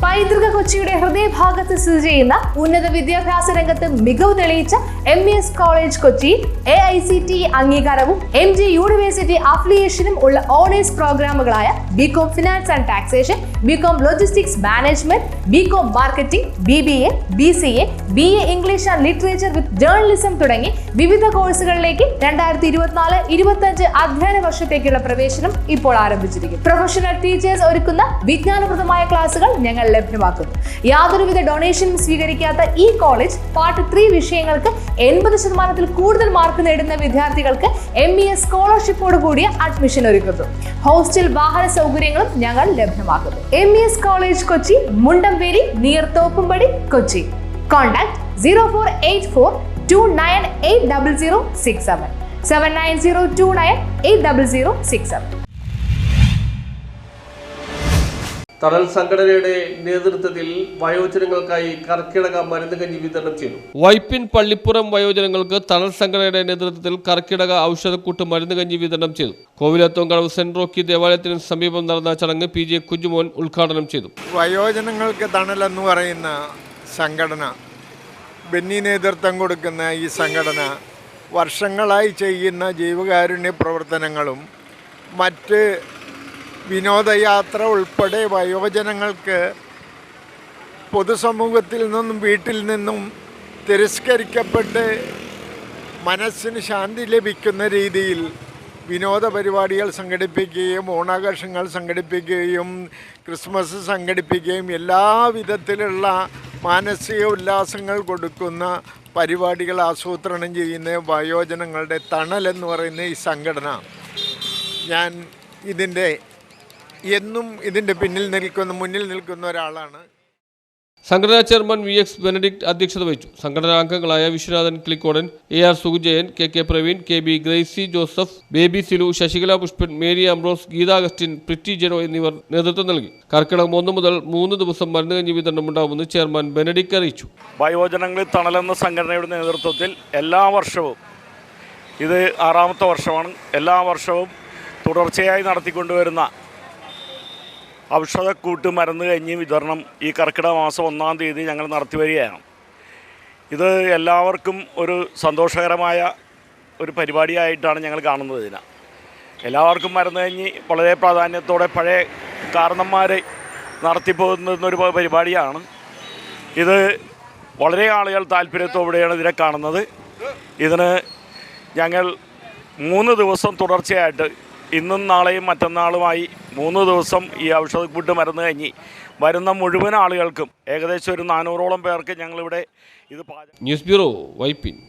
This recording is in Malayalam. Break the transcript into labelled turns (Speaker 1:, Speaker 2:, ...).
Speaker 1: പൈതൃക കൊച്ചിയുടെ ഹൃദയഭാഗത്ത് സ്ഥിതി ചെയ്യുന്ന ഉന്നത വിദ്യാഭ്യാസ രംഗത്ത് മികവ് തെളിയിച്ച MES കോളേജ് കൊച്ചി AICTE അംഗീകാരവും MG യൂണിവേഴ്സിറ്റി അഫിലിയേഷനും ഉള്ള ഓണേഴ്സ് പ്രോഗ്രാമുകളായ BCom finance and taxation, BCom logistics management, BCom marketing, BBA, BCA, BA English and literature with journalism തുടങ്ങി വിവിധ കോഴ്സുകളിലേക്ക് 2024-25 അധ്യയന വർഷത്തേക്കുള്ള പ്രവേശനം ഇപ്പോൾ ആരംഭിച്ചിരിക്കുന്നു. പ്രൊഫഷണൽ ടീച്ചേഴ്സ് ഒരുക്കുന്ന വിജ്ഞാനപ്രദമായ ക്ലാസുകൾ ഞങ്ങൾ ലഭ്യമാക്കുന്നു. യാതൊരുവിധ ഡൊണേഷനും സ്വീകരിക്കാത്ത ഈ കോളേജ് പാർട്ട് 3 വിഷയങ്ങൾക്ക് 80% കൂടുതൽ മാർക്ക് നേടുന്ന വിദ്യാർത്ഥികൾക്ക് MES സ്കോളർഷിപ്പോട് കൂടിയ അഡ്മിഷൻ ഒരുക്കുന്നു. ഹോസ്റ്റൽ വാഹന സൗകര്യങ്ങളും ഞങ്ങൾ ലഭ്യമാക്കുന്നു. MES college Kochi, Mundamveli, near Thoppumpady, Kochi. Contact 0484298067 7902980067.
Speaker 2: തണൽ സംഘടനയുടെ നേതൃത്വത്തിൽ വയോജനങ്ങൾക്കായി കർക്കിടക മരുന്ന് കഞ്ഞി വിതരണം ചെയ്തു. വൈപ്പിൻ പള്ളിപ്പുറം വയോജനങ്ങൾക്ക് തണൽ സംഘടനയുടെ നേതൃത്വത്തിൽ കർക്കിടക ഔഷധക്കൂട്ട് മരുന്ന് കഞ്ഞി വിതരണം ചെയ്തു. കോവിലത്തോങ്കടവ് സെന്റ് റോക്കി ദേവാലയത്തിന് സമീപം നടന്ന ചടങ്ങ് PJ കുഞ്ഞുമോൻ ഉദ്ഘാടനം ചെയ്തു.
Speaker 3: വയോജനങ്ങൾക്ക് തണൽ എന്ന് പറയുന്ന സംഘടന, ബെന്നി നേതൃത്വം കൊടുക്കുന്ന ഈ സംഘടന വർഷങ്ങളായി ചെയ്യുന്ന ജീവകാരുണ്യ പ്രവർത്തനങ്ങളും മറ്റ് വിനോദയാത്ര ഉൾപ്പെടെ വയോജനങ്ങൾക്ക് പൊതുസമൂഹത്തിൽ നിന്നും വീട്ടിൽ നിന്നും തിരസ്കരിക്കപ്പെട്ട് മനസ്സിന് ശാന്തി ലഭിക്കുന്ന രീതിയിൽ വിനോദ പരിപാടികൾ സംഘടിപ്പിക്കുകയും ഓണാഘോഷങ്ങൾ സംഘടിപ്പിക്കുകയും ക്രിസ്മസ് സംഘടിപ്പിക്കുകയും എല്ലാ വിധത്തിലുള്ള മാനസിക ഉല്ലാസങ്ങൾ കൊടുക്കുന്ന പരിപാടികൾ ആസൂത്രണം ചെയ്യുന്ന വയോജനങ്ങളുടെ തണൽ എന്ന് പറയുന്ന ഈ സംഘടന, ഞാൻ എന്നും ഇതിൻ്റെ മുന്നിൽ നിൽക്കുന്ന ഒരാളാണ്.
Speaker 2: സംഘടനാ ചെയർമാൻ VX ബെനഡിക്ട് അധ്യക്ഷത വഹിച്ചു. സംഘടനാ അംഗങ്ങളായ Viswanathan Kilikkodan, AR Sukujayan, KK Praveen, KB Gracy Joseph, Baby Silu, Sasikala Pushpan, Mary Ambrose, Geetha Augustine, Pritty Jeno എന്നിവർ നേതൃത്വം നൽകി. കർക്കിടകം 1 മുതൽ 3 ദിവസം മരുന്ന് കഞ്ഞി വിതരണം ഉണ്ടാവുമെന്ന് ചെയർമാൻ ബെനഡിക്ട് അറിയിച്ചു.
Speaker 4: വയോജനങ്ങളിൽ തണലെന്ന സംഘടനയുടെ നേതൃത്വത്തിൽ എല്ലാ വർഷവും, ഇത് 6ാമത്തെ വർഷമാണ്, എല്ലാ വർഷവും തുടർച്ചയായി നടത്തിക്കൊണ്ടുവരുന്ന ഔഷധക്കൂട്ട് മരുന്ന് കഞ്ഞി വിതരണം ഈ കർക്കിടക മാസം 1-ാം തീയതി ഞങ്ങൾ നടത്തിവരികയാണ്. ഇത് എല്ലാവർക്കും ഒരു സന്തോഷകരമായ ഒരു പരിപാടിയായിട്ടാണ് ഞങ്ങൾ കാണുന്നത്. എല്ലാവർക്കും മരുന്ന് കഞ്ഞി വളരെ പ്രാധാന്യത്തോടെ പഴയ കാരണന്മാർ നടത്തിപ്പോകുന്നൊരു പരിപാടിയാണ്. ഇത് വളരെ ആളുകൾ താല്പര്യത്തോടെയാണ് ഇതിനെ കാണുന്നത്. ഇതിന് ഞങ്ങൾ 3 ദിവസം തുടർച്ചയായിട്ട്, ഇന്നും നാളെയും മറ്റന്നാളുമായി 3 ദിവസം ഈ ഔഷധക്കൂട്ട് മരുന്ന് കഞ്ഞി വരുന്ന മുഴുവൻ ആളുകൾക്കും, ഏകദേശം ഒരു 400ഓളം പേർക്ക് ഞങ്ങളിവിടെ ഇത്
Speaker 2: ന്യൂസ് ബ്യൂറോ, വൈപ്പിൻ.